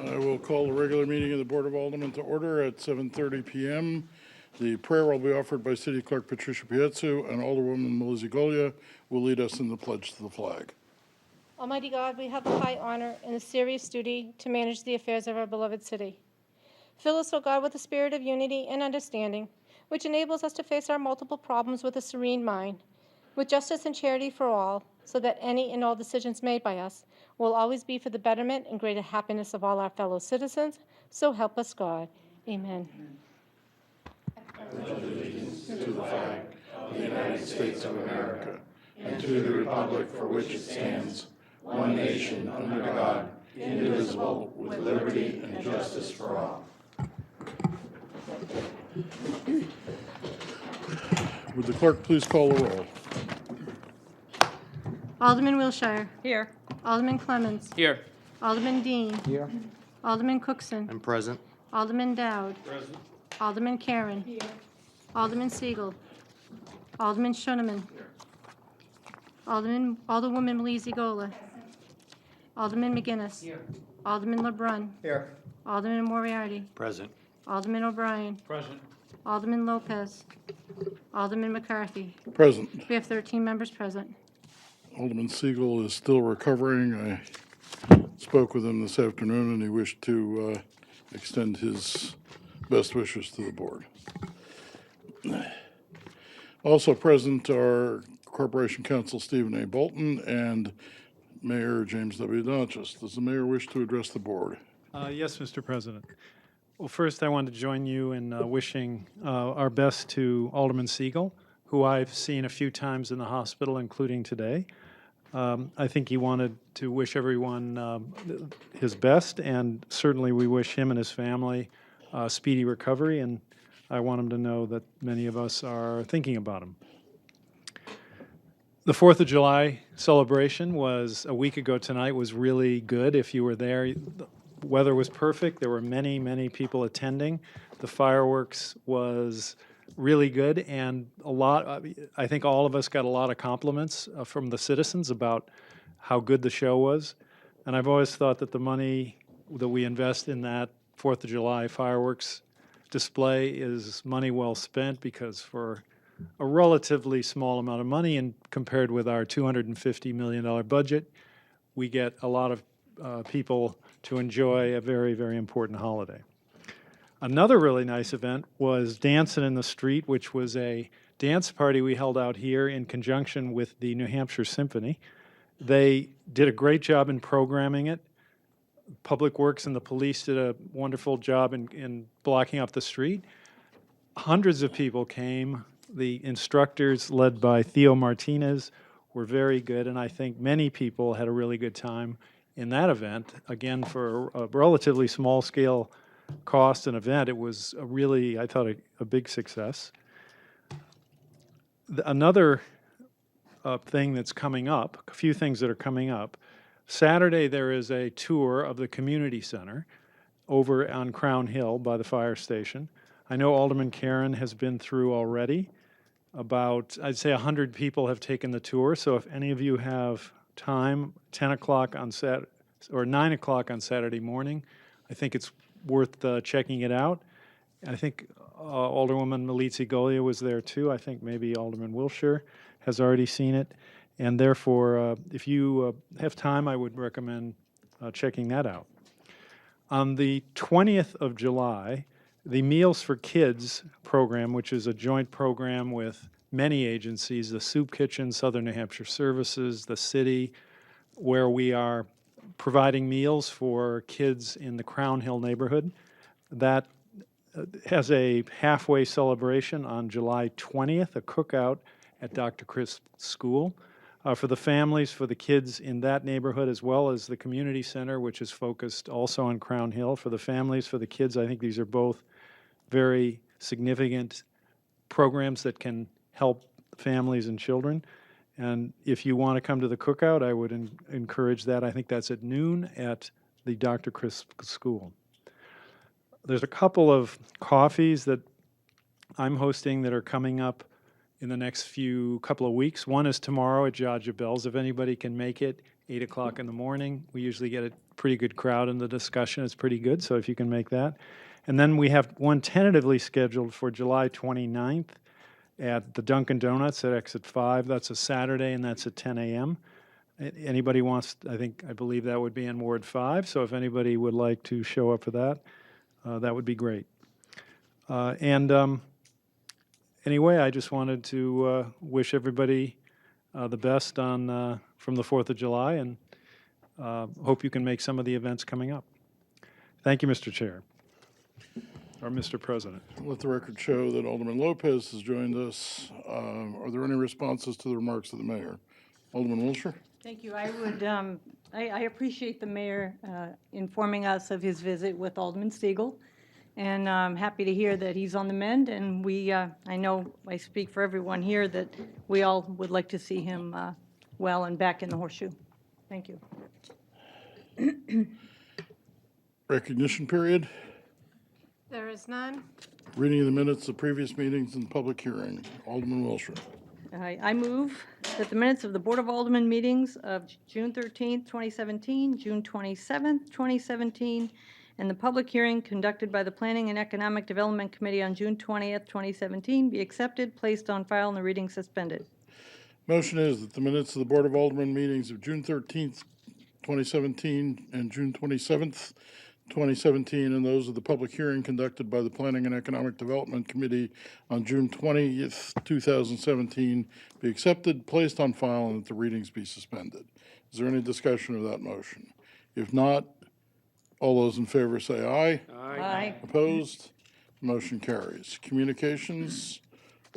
I will call the regular meeting of the Board of Aldermen to order at 7:30 p.m. The prayer will be offered by City Clerk Patricia Pietzu, and Alderwoman Melissa Golia will lead us in the pledge to the flag. Almighty God, we have the high honor and the serious duty to manage the affairs of our beloved city. Fill us, O God, with a spirit of unity and understanding, which enables us to face our multiple problems with a serene mind, with justice and charity for all, so that any and all decisions made by us will always be for the betterment and greater happiness of all our fellow citizens. So help us God. Amen. To the flag of the United States of America and to the republic for which it stands, one nation under God, indivisible, with liberty and justice for all. Would the clerk please call the roll? Alderman Wilshire. Here. Alderman Clemmons. Here. Alderman Dean. Here. Alderman Cookson. I'm present. Alderman Dowd. Present. Alderman Karen. Here. Alderman Siegel. Alderman Schoeneman. Alderwoman Melissa Golia. Alderman McGinnis. Here. Alderman LeBrun. Here. Alderman Moriarty. Present. Alderman O'Brien. Present. Alderman Lopez. Alderman McCarthy. Present. We have 13 members present. Alderman Siegel is still recovering. I spoke with him this afternoon, and he wished to extend his best wishes to the board. Also present are Corporation Counsel Stephen A. Bolton and Mayor James W. Donchis. Does the mayor wish to address the board? Yes, Mr. President. Well, first, I want to join you in wishing our best to Alderman Siegel, who I've seen a few times in the hospital, including today. I think he wanted to wish everyone his best, and certainly we wish him and his family speedy recovery, and I want him to know that many of us are thinking about him. The 4th of July celebration was a week ago tonight, was really good. If you were there, the weather was perfect. There were many, many people attending. The fireworks was really good, and I think all of us got a lot of compliments from the citizens about how good the show was. And I've always thought that the money that we invest in that 4th of July fireworks display is money well spent, because for a relatively small amount of money, and compared with our $250 million budget, we get a lot of people to enjoy a very, very important holiday. Another really nice event was Dancing in the Street, which was a dance party we held out here in conjunction with the New Hampshire Symphony. They did a great job in programming it. Public Works and the police did a wonderful job in blocking up the street. Hundreds of people came. The instructors, led by Theo Martinez, were very good, and I think many people had a really good time in that event. Again, for a relatively small-scale cost and event, it was a really, I thought, a big success. Another thing that's coming up, a few things that are coming up. Saturday, there is a tour of the community center over on Crown Hill by the fire station. I know Alderman Karen has been through already. About, I'd say 100 people have taken the tour, so if any of you have time, 10 o'clock on Saturday, or 9 o'clock on Saturday morning, I think it's worth checking it out. I think Alderwoman Melissa Golia was there too. I think maybe Alderman Wilshire has already seen it. And therefore, if you have time, I would recommend checking that out. On the 20th of July, the Meals for Kids program, which is a joint program with many agencies, the Soup Kitchen, Southern New Hampshire Services, the city, where we are providing meals for kids in the Crown Hill neighborhood. That has a halfway celebration on July 20th, a cookout at Dr. Crisp's school. For the families, for the kids in that neighborhood, as well as the community center, which is focused also on Crown Hill. For the families, for the kids, I think these are both very significant programs that can help families and children. And if you want to come to the cookout, I would encourage that. I think that's at noon at the Dr. Crisp School. There's a couple of coffees that I'm hosting that are coming up in the next couple of weeks. One is tomorrow at Jaja Bell's. If anybody can make it, 8 o'clock in the morning. We usually get it pretty good crowd in the discussion. It's pretty good, so if you can make that. And then we have one tentatively scheduled for July 29th at the Dunkin' Donuts at Exit 5. That's a Saturday, and that's at 10 a.m. Anybody wants, I believe that would be in Ward 5, so if anybody would like to show up for that, that would be great. Anyway, I just wanted to wish everybody the best on from the 4th of July, and hope you can make some of the events coming up. Thank you, Mr. Chair, or Mr. President. Let the record show that Alderman Lopez has joined us. Are there any responses to the remarks of the mayor? Alderman Wilshire? Thank you. I would, I appreciate the mayor informing us of his visit with Alderman Siegel, and I'm happy to hear that he's on the mend, and we, I know I speak for everyone here that we all would like to see him well and back in the horseshoe. Thank you. Recognition period. There is none. Reading of the minutes of previous meetings and public hearing. Alderman Wilshire. I move that the minutes of the Board of Aldermen meetings of June 13th, 2017, June 27th, 2017, and the public hearing conducted by the Planning and Economic Development Committee on June 20th, 2017 be accepted, placed on file, and the reading suspended. Motion is that the minutes of the Board of Aldermen meetings of June 13th, 2017 and June 27th, 2017, and those of the public hearing conducted by the Planning and Economic Development Committee on June 20th, 2017 be accepted, placed on file, and that the readings be suspended. Is there any discussion of that motion? If not, all those in favor say aye. Aye. Opposed? Motion carries. Communications,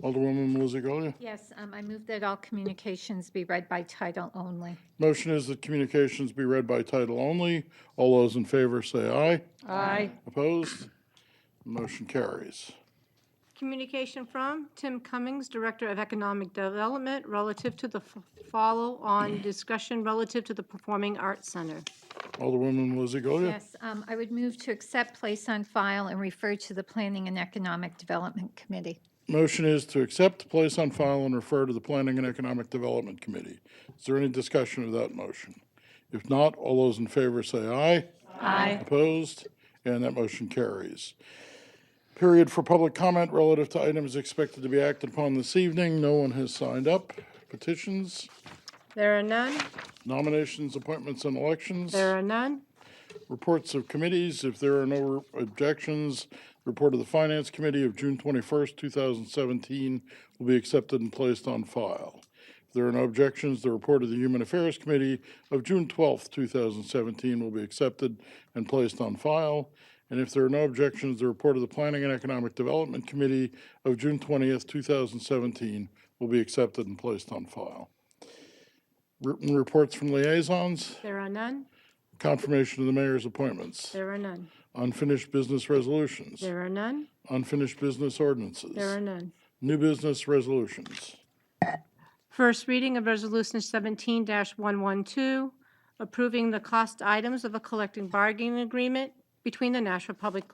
Alderwoman Melizzi-Golia. Yes, I move that all communications be read by title only. Motion is that communications be read by title only. All those in favor say aye. Aye. Opposed? Motion carries. Communication from Tim Cummings, Director of Economic Development, relative to the follow-on discussion relative to the Performing Arts Center. Alderwoman Melizzi-Golia. Yes, I would move to accept, place on file, and refer to the Planning and Economic Development Committee. Motion is to accept, place on file, and refer to the Planning and Economic Development Committee. Is there any discussion of that motion? If not, all those in favor say aye. Aye. Opposed? And that motion carries. Period for public comment relative to items expected to be acted upon this evening. No one has signed up. Petitions, There are none. nominations, appointments, and elections. There are none. Reports of committees. If there are no objections, the report of the Finance Committee of June 21st, 2017 will be accepted and placed on file. If there are no objections, the report of the Human Affairs Committee of June 12th, 2017 will be accepted and placed on file. And if there are no objections, the report of the Planning and Economic Development Committee of June 20th, 2017 will be accepted and placed on file. Written reports from liaisons. There are none. Confirmation of the mayor's appointments. There are none. Unfinished business resolutions. There are none. Unfinished business ordinances. There are none. New business resolutions. First reading of Resolution 17-112, approving the cost items of a collective bargaining agreement between the National Public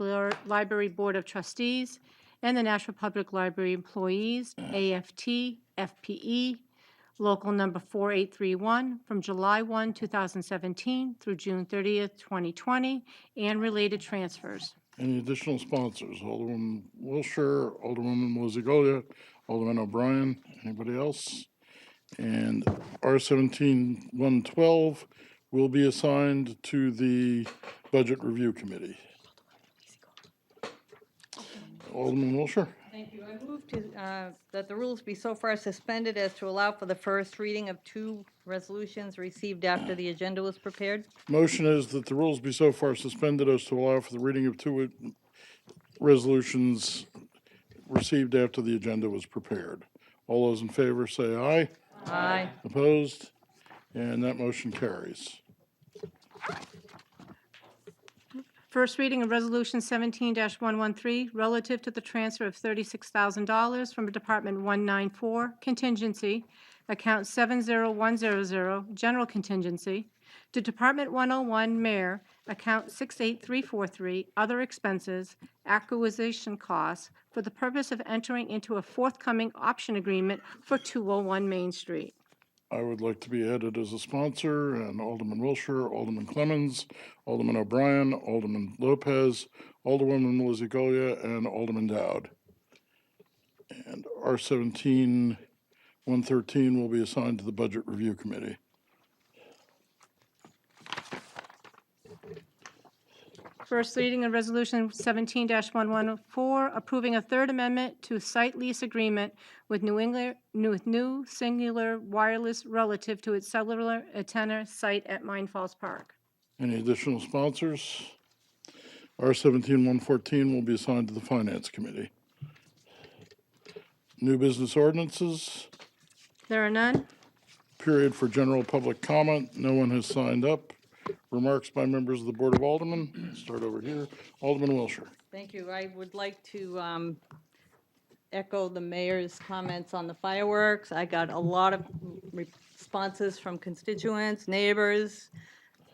Library Board of Trustees and the National Public Library Employees, AFT, FPE, Local Number 4831, from July 1, 2017 through June 30th, 2020, and related transfers. Any additional sponsors? Alderman Wilshire, Alderwoman Melizzi-Golia, Alderman O'Brien, anybody else? And R17-112 will be assigned to the Budget Review Committee. Alderman Wilshire. Thank you. I move to, that the rules be so far suspended as to allow for the first reading of two resolutions received after the agenda was prepared. Motion is that the rules be so far suspended as to allow for the reading of two resolutions received after the agenda was prepared. All those in favor say aye. Aye. Opposed? And that motion carries. First reading of Resolution 17-113, relative to the transfer of $36,000 from Department 194 Contingency, Account 70100, General Contingency, to Department 101 Mayor, Account 68343, Other Expenses, Acquisition Costs, for the purpose of entering into a forthcoming option agreement for 201 Main Street. I would like to be added as a sponsor, and Alderman Wilshire, Alderman Clemmons, Alderman O'Brien, Alderman Lopez, Alderwoman Melizzi-Golia, and Alderman Dowd. And R17-113 will be assigned to the Budget Review Committee. First reading of Resolution 17-114, approving a third amendment to site lease agreement with New Singular Wireless relative to its cellular antenna site at Mine Falls Park. Any additional sponsors? R17-114 will be assigned to the Finance Committee. New business ordinances, There are none. period for general public comment. No one has signed up. Remarks by members of the Board of Aldermen. Start over here. Alderman Wilshire. Thank you. I would like to echo the mayor's comments on the fireworks. I got a lot of responses from constituents, neighbors,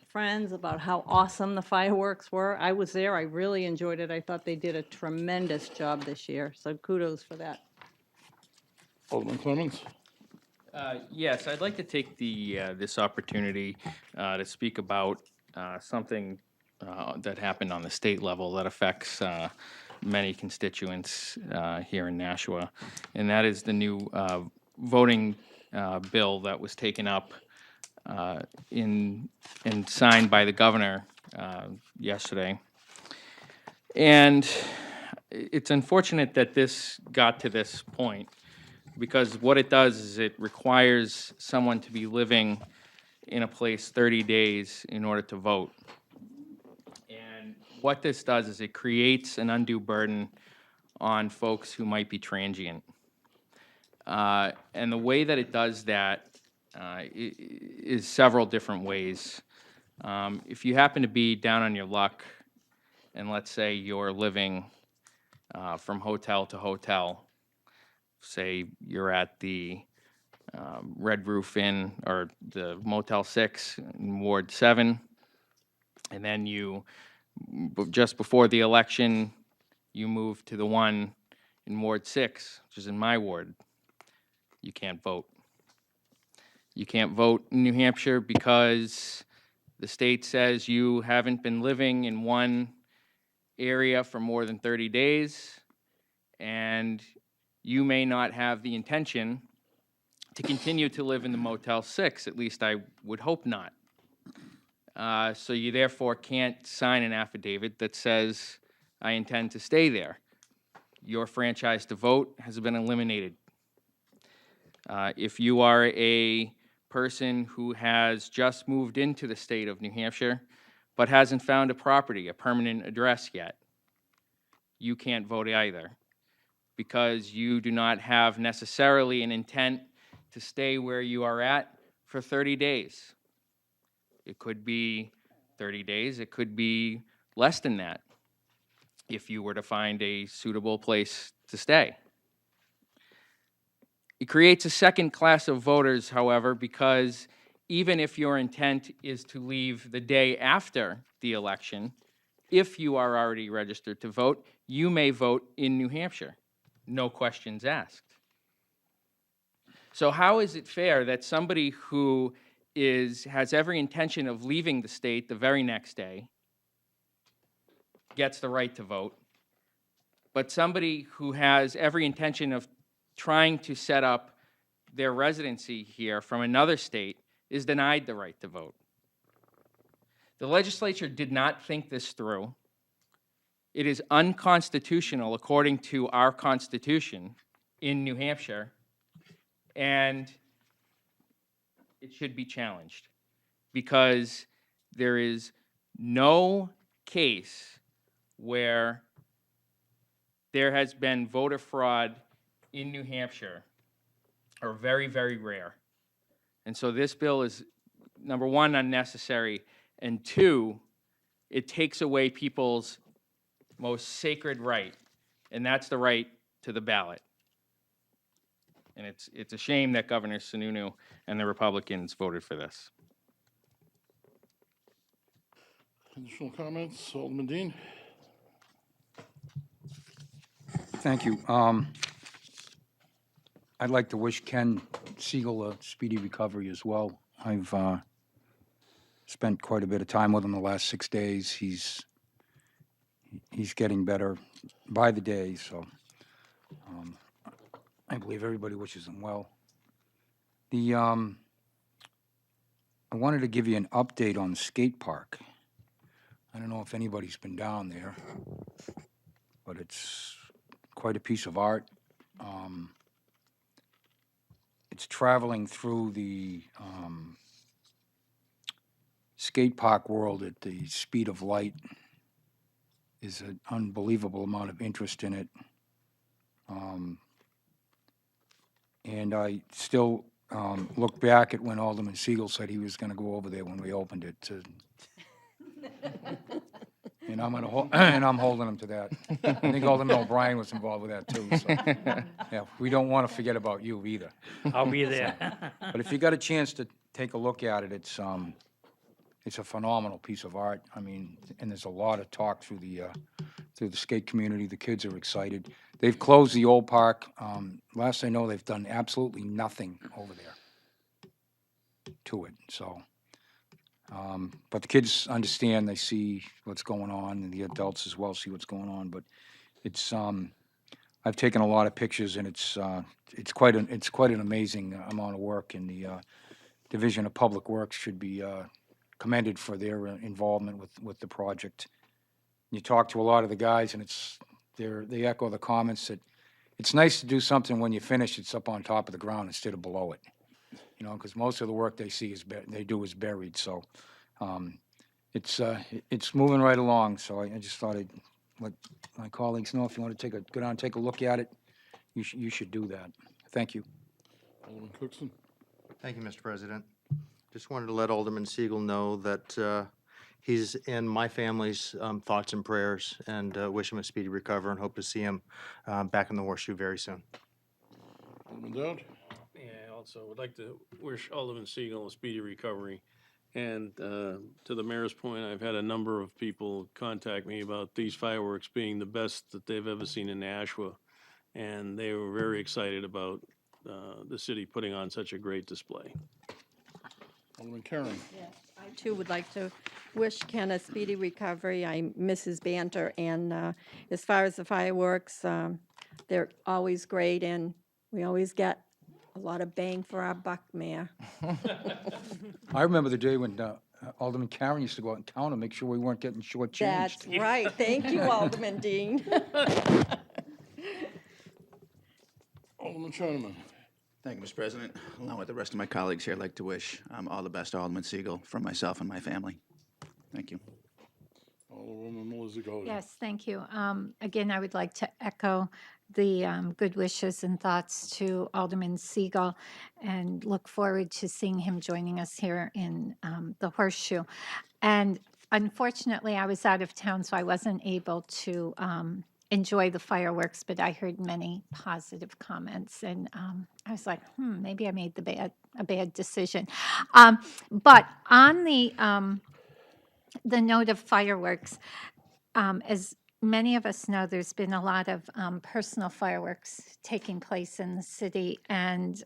friends about how awesome the fireworks were. I was there. I really enjoyed it. I thought they did a tremendous job this year, so kudos for that. Alderman Clemmons. Yes, I'd like to take this opportunity to speak about something that happened on the state level that affects many constituents here in Nashua, and that is the new voting bill that was taken up and signed by the governor yesterday. And it's unfortunate that this got to this point, because what it does is it requires someone to be living in a place 30 days in order to vote. And what this does is it creates an undue burden on folks who might be transient. And the way that it does that is several different ways. If you happen to be down on your luck, and let's say you're living from hotel to hotel, say you're at the Red Roof Inn or the Motel 6 in Ward 7, and then you, just before the election, you move to the one in Ward 6, which is in my ward, you can't vote. You can't vote in New Hampshire because the state says you haven't been living in one area for more than 30 days, and you may not have the intention to continue to live in the Motel 6, at least I would hope not. So you therefore can't sign an affidavit that says, I intend to stay there. Your franchise to vote has been eliminated. If you are a person who has just moved into the state of New Hampshire but hasn't found a property, a permanent address yet, you can't vote either, because you do not have necessarily an intent to stay where you are at for 30 days. It could be 30 days, it could be less than that, if you were to find a suitable place to stay. It creates a second class of voters, however, because even if your intent is to leave the day after the election, if you are already registered to vote, you may vote in New Hampshire. No questions asked. So how is it fair that somebody who has every intention of leaving the state the very next day gets the right to vote, but somebody who has every intention of trying to set up their residency here from another state is denied the right to vote? The legislature did not think this through. It is unconstitutional according to our Constitution in New Hampshire, and it should be challenged, because there is no case where there has been voter fraud in New Hampshire, or very, very rare. And so this bill is, number one, unnecessary, and two, it takes away people's most sacred right, and that's the right to the ballot. And it's a shame that Governor Sununu and the Republicans voted for this. Additional comments? Alderman Dean. Thank you. I'd like to wish Ken Siegel a speedy recovery as well. I've spent quite a bit of time with him the last 6 days. He's getting better by the day, so I believe everybody wishes him well. I wanted to give you an update on the skate park. I don't know if anybody's been down there, but it's quite a piece of art. It's traveling through the skate park world at the speed of light. Is an unbelievable amount of interest in it. And I still look back at when Alderman Siegel said he was going to go over there when we opened it. And I'm holding him to that. I think Alderman O'Brien was involved with that too. So, yeah, we don't want to forget about you either. I'll be there. But if you got a chance to take a look at it, it's a phenomenal piece of art. I mean, and there's a lot of talk through the skate community. The kids are excited. They've closed the old park. Last I know, they've done absolutely nothing over there to it. So, but the kids understand. They see what's going on, and the adults as well see what's going on. But it's I've taken a lot of pictures, and it's quite an amazing amount of work. And the Division of Public Works should be commended for their involvement with the project. You talk to a lot of the guys, and they echo the comments that it's nice to do something when you finish. It's up on top of the ground instead of below it, because most of the work they do is buried. So it's moving right along. So I just thought I'd let my colleagues know if you want to go down and take a look at it, you should do that. Thank you. Alderman Cookson. Thank you, Mr. President. Just wanted to let Alderman Siegel know that he's in my family's thoughts and prayers, and wish him a speedy recovery, and hope to see him back in the horseshoe very soon. Alderman Dowd. Yeah, also would like to wish Alderman Siegel a speedy recovery. And to the mayor's point, I've had a number of people contact me about these fireworks being the best that they've ever seen in Nashua. And they were very excited about the city putting on such a great display. Alderman Karen. Yes, I too would like to wish Ken a speedy recovery. I miss his banter, and as far as the fireworks, they're always great, and we always get a lot of bang for our buck, Mayor. I remember the day when Alderman Karen used to go out and count them, make sure we weren't getting shortchanged. That's right. Thank you, Alderman Dean. Alderman Schoeneman. Thank you, Mr. President. Along with the rest of my colleagues here, I'd like to wish all the best to Alderman Siegel from myself and my family. Thank you. Alderwoman Melissa Goldie. Yes, thank you. Again, I would like to echo the good wishes and thoughts to Alderman Siegel and look forward to seeing him joining us here in the Horseshoe. And unfortunately, I was out of town, so I wasn't able to enjoy the fireworks, but I heard many positive comments, and I was like, maybe I made a bad decision. But on the note of fireworks, as many of us know, there's been a lot of personal fireworks taking place in the city, and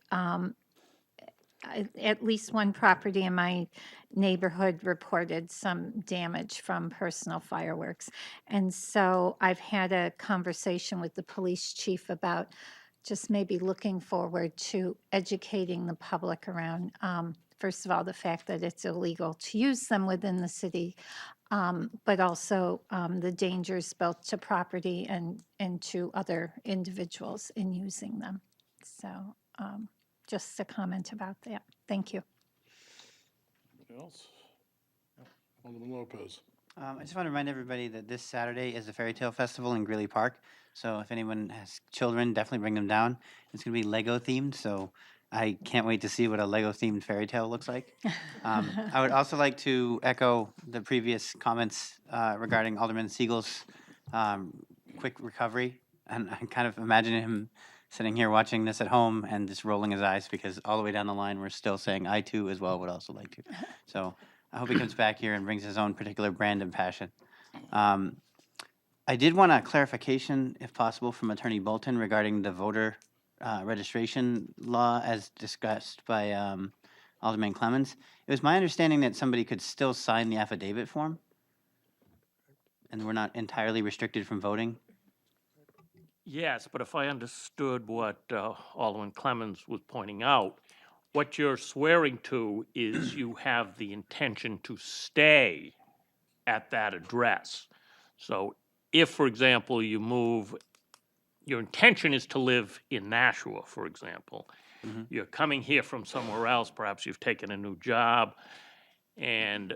at least one property in my neighborhood reported some damage from personal fireworks. And so I've had a conversation with the police chief about just maybe looking forward to educating the public around, first of all, the fact that it's illegal to use them within the city, but also the dangers both to property and to other individuals in using them. So just a comment about that. Thank you. Anybody else? Alderman Lopez. I just want to remind everybody that this Saturday is the Fairy Tale Festival in Greeley Park. So if anyone has children, definitely bring them down. It's going to be Lego themed, so I can't wait to see what a Lego themed fairy tale looks like. I would also like to echo the previous comments regarding Alderman Siegel's quick recovery. And I kind of imagine him sitting here watching this at home and just rolling his eyes, because all the way down the line we're still saying I too as well would also like to. So I hope he comes back here and brings his own particular brand and passion. I did want a clarification, if possible, from Attorney Bolton regarding the voter registration law as discussed by Alderman Clemmons. It was my understanding that somebody could still sign the affidavit form, and we're not entirely restricted from voting. Yes, but if I understood what Alderman Clemmons was pointing out, what you're swearing to is you have the intention to stay at that address. So if, for example, you move, your intention is to live in Nashua, for example. You're coming here from somewhere else, perhaps you've taken a new job, and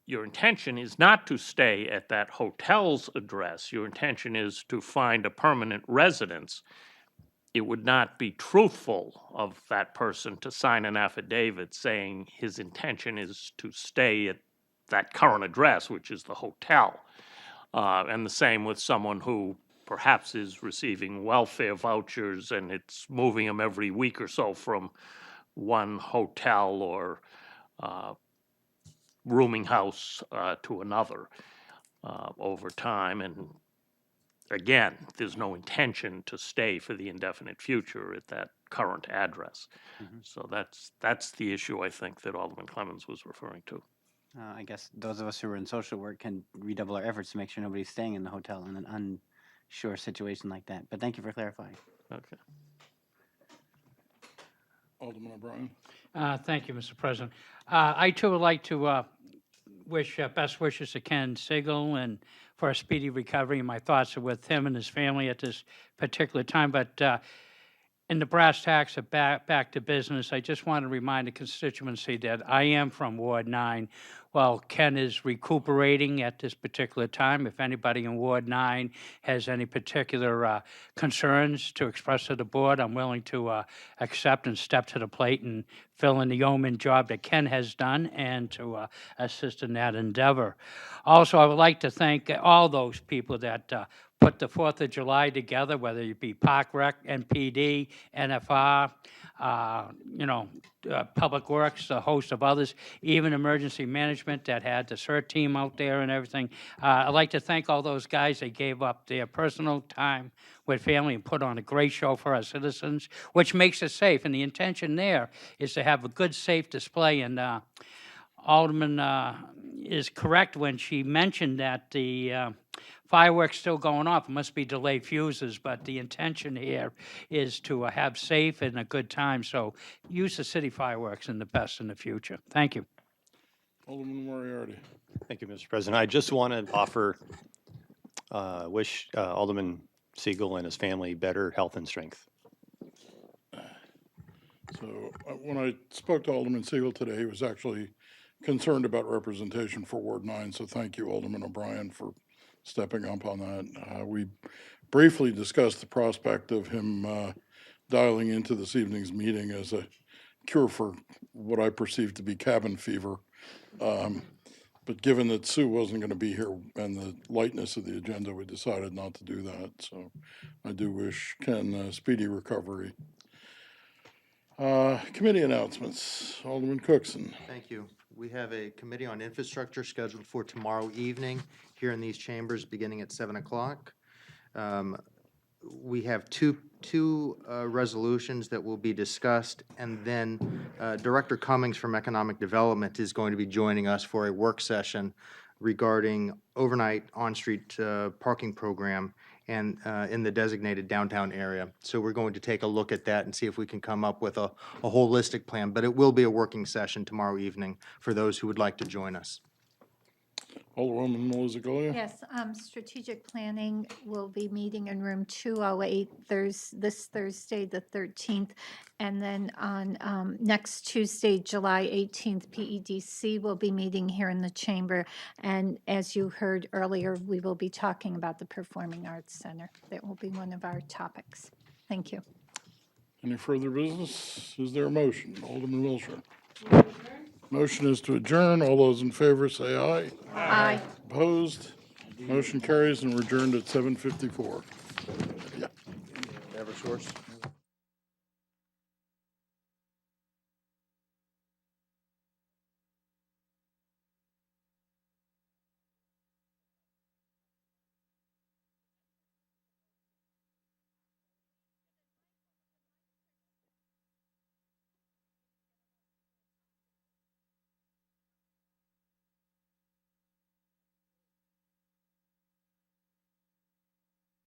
your intention is not to stay at that hotel's address. Your intention is to find a permanent residence. It would not be truthful of that person to sign an affidavit saying his intention is to stay at that current address, which is the hotel. And the same with someone who perhaps is receiving welfare vouchers and it's moving them every week or so from one hotel or rooming house to another over time. And again, there's no intention to stay for the indefinite future at that current address. So that's the issue I think that Alderman Clemmons was referring to. I guess those of us who are in social work can redouble our efforts to make sure nobody's staying in the hotel in an unsure situation like that. But thank you for clarifying. Okay. Alderman O'Brien. Thank you, Mr. President. I too would like to wish best wishes to Ken Siegel and for a speedy recovery. My thoughts are with him and his family at this particular time. But in the brass tacks of back to business, I just want to remind the constituency that I am from Ward 9. While Ken is recuperating at this particular time, if anybody in Ward 9 has any particular concerns to express to the board, I'm willing to accept and step to the plate and fill in the yeoman job that Ken has done and to assist in that endeavor. Also, I would like to thank all those people that put the 4th of July together, whether it be Park Rec, NPD, NFR, Public Works, a host of others, even emergency management that had the CERT team out there and everything. I'd like to thank all those guys that gave up their personal time with family and put on a great show for our citizens, which makes it safe. And the intention there is to have a good, safe display. And Alderman is correct when she mentioned that the fireworks still going off. It must be delayed fuses, but the intention here is to have safe and a good time. So use the city fireworks in the best in the future. Thank you. Alderman Moriarty. Thank you, Mr. President. I just want to offer, wish Alderman Siegel and his family better health and strength. So when I spoke to Alderman Siegel today, he was actually concerned about representation for Ward 9. So thank you, Alderman O'Brien, for stepping up on that. We briefly discussed the prospect of him dialing into this evening's meeting as a cure for what I perceive to be cabin fever. But given that Sue wasn't going to be here and the lightness of the agenda, we decided not to do that. So I do wish Ken speedy recovery. Committee announcements. Alderman Cookson. Thank you. We have a committee on infrastructure scheduled for tomorrow evening here in these chambers beginning at 7 o'clock. We have two resolutions that will be discussed, and then Director Cummings from Economic Development is going to be joining us for a work session regarding overnight on-street parking program and in the designated downtown area. So we're going to take a look at that and see if we can come up with a holistic plan, but it will be a working session tomorrow evening for those who would like to join us. Alderwoman Melizaglia. Yes, strategic planning will be meeting in room 208 this Thursday, the 13th. And then on next Tuesday, July 18th, PEDC will be meeting here in the chamber. And as you heard earlier, we will be talking about the Performing Arts Center. That will be one of our topics. Thank you. Any further business? Is there a motion? Alderman Wilshire. Motion is to adjourn. All those in favor say aye. Aye. Opposed? Motion carries and we're adjourned at 7:54. Yeah. Eversource.